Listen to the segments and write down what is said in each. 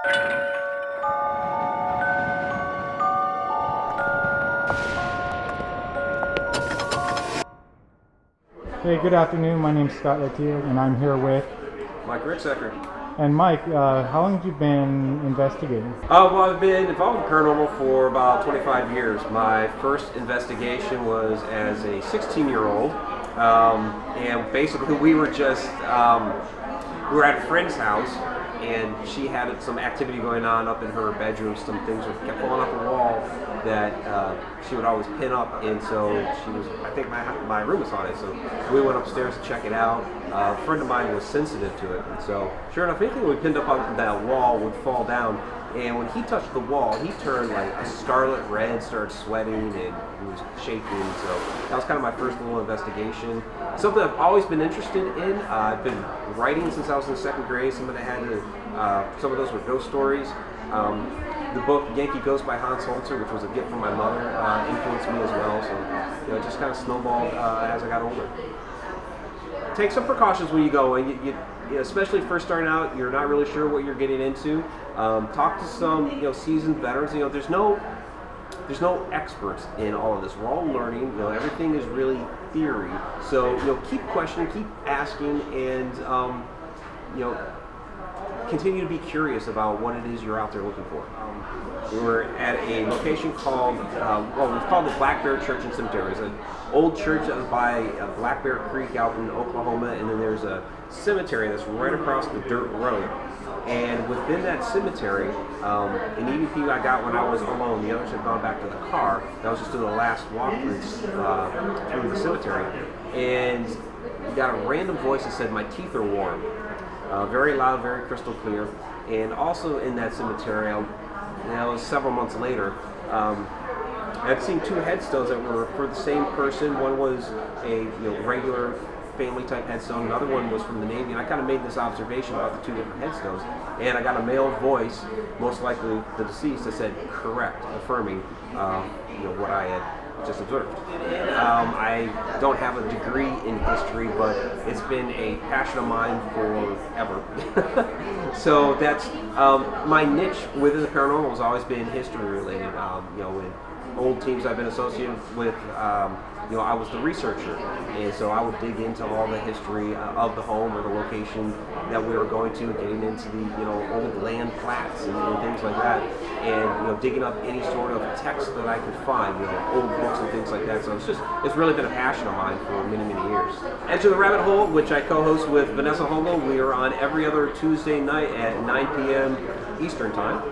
Hey, good afternoon. My name's Scott Litaea, and I'm here with Mike Ricksecker. And Mike, how long have you been investigating? Well, I've been involved in paranormal for about 25 years. My first investigation was as a 16-year-old, and basically we were at a friend's house, and she had some activity going on up in her bedroom. Some things kept falling off the wall that she would always pin up, and so I think my room was haunted, so we went upstairs to check it out. A friend of mine was sensitive to it, and so sure enough, anything we pinned up on that wall would fall down. And when he touched the wall, he turned like a scarlet red, started sweating, and he was shaking. So that was kind of my first little investigation. Something I've always been interested in. I've been writing since I was in second grade. Some of those were ghost stories. The book Yankee Ghost by Hans Holzer, which was a gift from my mother, influenced me as well. So it just kind of snowballed as I got older. Take some precautions when you go, and you especially first starting out, you're not really sure what you're getting into. Talk to some seasoned veterans. There's no experts in all of this. We're all learning. Everything is really theory. So keep questioning, keep asking, and continue to be curious about what it is you're out there looking for. We were at a location called, it's called the Black Bear Church and Cemetery. It's an old church by Black Bear Creek out in Oklahoma, and then there's a cemetery that's right across the dirt road. And within that cemetery, an EVP I got when I was alone. The others had gone back to the car. I was just doing the last walk through the cemetery, and we got a random voice that said, "My teeth are warm." Very loud, very crystal clear. And also in that cemetery, it was several months later, I'd seen two headstones that were for the same person. One was a regular family type headstone. Another one was from the Navy. And I kind of made this observation about the two different headstones. And I got a male voice, most likely the deceased, that said correct, affirming what I had just observed. I don't have a degree in history, but it's been a passion of mine forever. So that's my niche within the paranormal has always been history related. In old teams I've been associated with, I was the researcher, and so I would dig into all the history of the home or the location that we were going to, getting into the old land plats and things like that, and digging up any sort of text that I could find, old books and things like that. So it's really been a passion of mine for many, many years. Enter the Rabbit Hole, which I co-host with Vanessa Hogel. We are on every other Tuesday night at 9 p.m. Eastern time.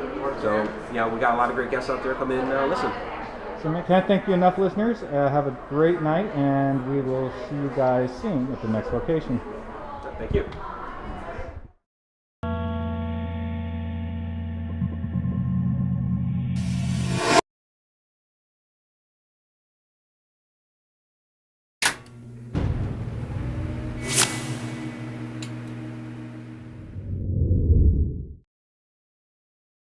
So we got a lot of great guests out there. Come in, listen. So I can't thank you enough, listeners. Have a great night, and we will see you guys soon at the next location. Thank you.